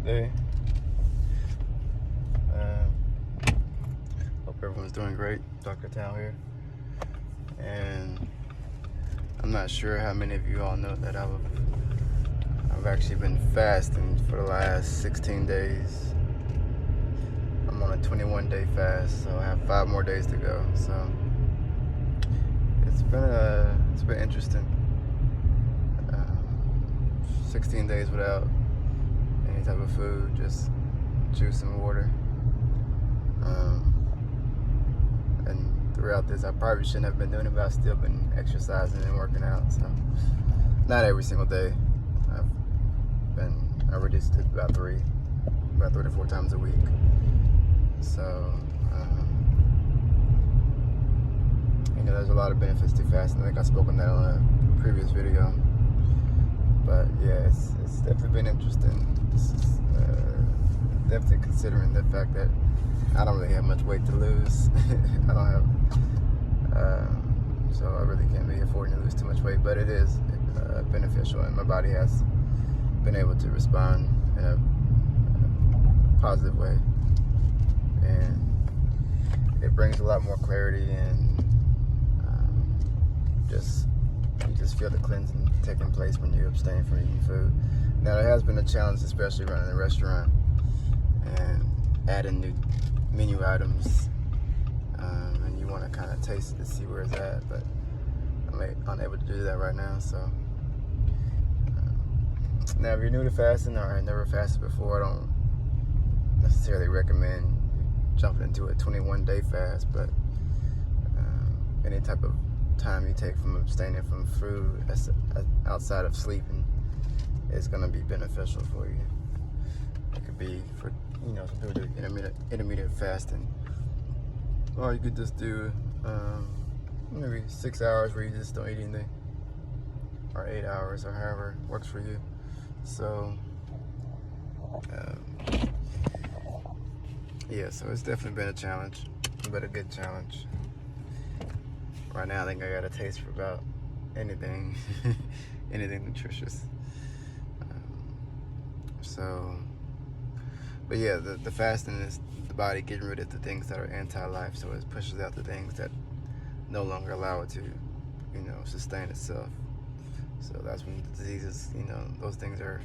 day. Hope everyone's doing great. Dr. Tao here. And I'm not sure how many of you all know that I've actually been fasting for the last 16 days. I'm on a 21-day fast, so I have 5 more days to go. So it's been interesting. 16 days without any type of food, just juice and water. And throughout this, I probably shouldn't have been doing it, but I've still been exercising and working out. So not every single day. I reduced it about 3 to 4 times a week. So there's a lot of benefits to fasting. I think I spoke on that on a previous video. But yeah, it's definitely been interesting. This is definitely considering the fact that I don't really have much weight to lose. I don't have, so I really can't be affording to lose too much weight. But it is beneficial, and my body has been able to respond in a positive way, and it brings a lot more clarity and you just feel the cleansing taking place when you abstain from eating food. Now, there has been a challenge, especially running a restaurant and adding new menu items, and you want to kind of taste it to see where it's at, but I'm unable to do that right now. So now, if you're new to fasting or never fasted before, I don't necessarily recommend jumping into a 21-day fast, but any type of time you take from abstaining from food outside of sleeping is going to be beneficial for you. It could be for some people do intermittent fasting, or you could just do maybe 6 hours where you just don't eat anything, or 8 hours, or however works for you. So yeah, so it's definitely been a challenge, but a good challenge. Right now, I think I got a taste for about anything, anything nutritious. But yeah, the fasting is the body getting rid of the things that are anti-life, so it pushes out the things that no longer allow it to, sustain itself. So that's when the diseases, those things are,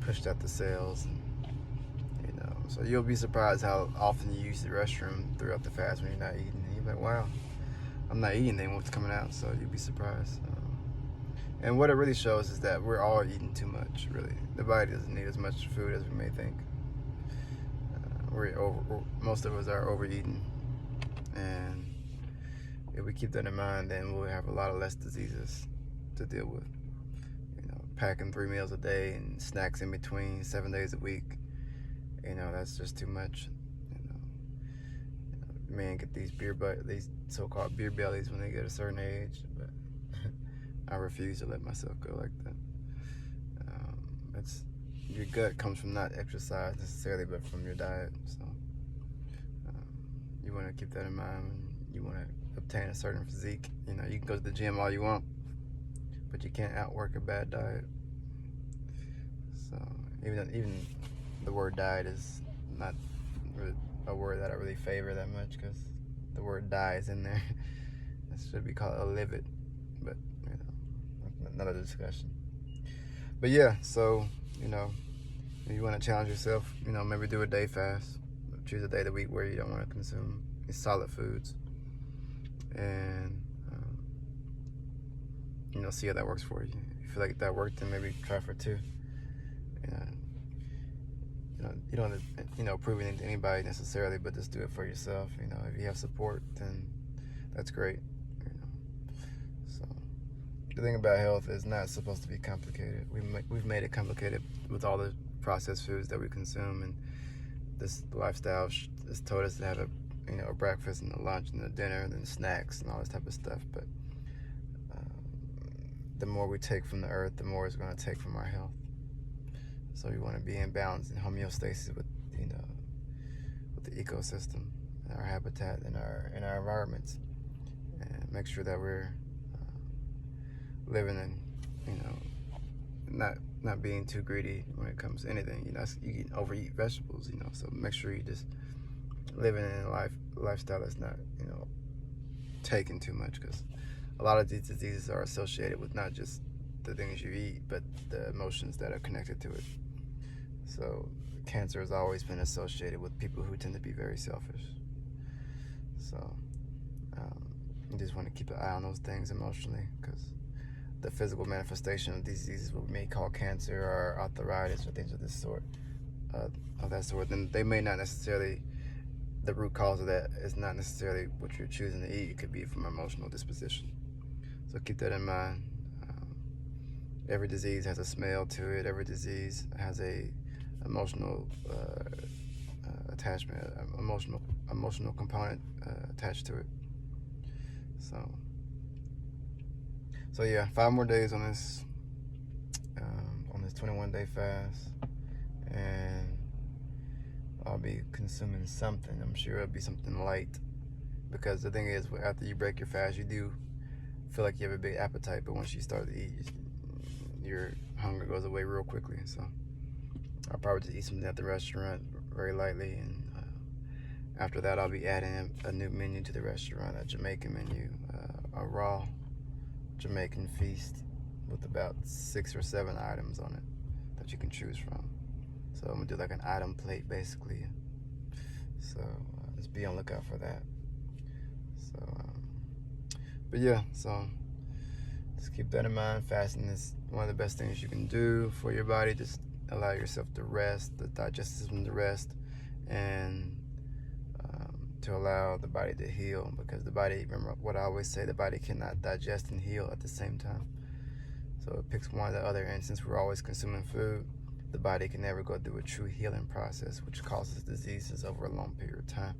pushed out the cells, and so you'll be surprised how often you use the restroom throughout the fast when you're not eating. And you're like, wow, I'm not eating anything, what's coming out? So you'll be surprised. And what it really shows is that we're all eating too much, really. The body doesn't need as much food as we may think. Most of us are overeating. And if we keep that in mind, then we'll have a lot of less diseases to deal with. Packing 3 meals a day and snacks in between 7 days a week. That's just too much. Men get these these so-called beer bellies when they get a certain age, but I refuse to let myself go like that. Your gut comes from not exercise necessarily, but from your diet. So you want to keep that in mind when you want to obtain a certain physique. You can go to the gym all you want, but you can't outwork a bad diet. So even the word diet is not really a word that I really favor that much, because the word die is in there. It should be called a livid, but another discussion. But yeah, so if you want to challenge yourself, maybe do a day fast. Choose a day of the week where you don't want to consume these solid foods, and see how that works for you. If you feel like that worked, then maybe try for 2. You don't prove anything to anybody necessarily, but just do it for yourself. If you have support, then that's great. So the thing about health is not supposed to be complicated. We've made it complicated with all the processed foods that we consume, and this lifestyle has told us to have a breakfast and a lunch and a dinner and then snacks and all this type of stuff. But the more we take from the earth, the more it's going to take from our health. So we want to be in balance and homeostasis with the ecosystem, and our habitat, and our environments, and make sure that we're living in not not being too greedy when it comes to anything. You know, you can overeat vegetables. You know, so make sure you just living in a lifestyle that's not, you know, taking too much, because a lot of these diseases are associated with not just the things you eat, but the emotions that are connected to it. So cancer has always been associated with people who tend to be very selfish. So you just want to keep an eye on those things emotionally, because the physical manifestation of these diseases, what we may call cancer or arthritis or things of this sort, of that sort, then they may not necessarily, the root cause of that is not necessarily what you're choosing to eat. It could be from emotional disposition. So keep that in mind. Every disease has a smell to it. Every disease has a emotional attachment, emotional component attached to it. So yeah, 5 more days on this 21-day fast, and I'll be consuming something. I'm sure it'll be something light, because the thing is, after you break your fast, you do feel like you have a big appetite, but once you start to eat, your hunger goes away real quickly. So I'll probably just eat something at the restaurant very lightly, and after that I'll be adding a new menu to the restaurant, a Jamaican menu, a raw Jamaican feast with about 6 or 7 items on it that you can choose from. So I'm gonna do like an item plate basically. So just be on the lookout for that. So but yeah, so just keep that in mind. Fasting is one of the best things you can do for your body. Just allow yourself to rest, the digestive system to rest, and to allow the body to heal, because the body, remember what I always say, the body cannot digest and heal at the same time. So it picks one or the other, and since we're always consuming food, the body can never go through a true healing process, which causes diseases over a long period of time.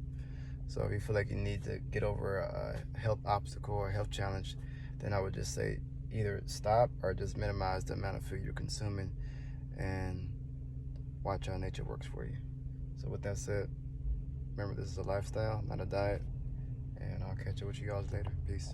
So if you feel like you need to get over a health obstacle or health challenge, then I would just say either stop or just minimize the amount of food you're consuming and watch how nature works for you. So with that said, remember, this is a lifestyle, not a diet, and I'll catch up with you guys later. Peace.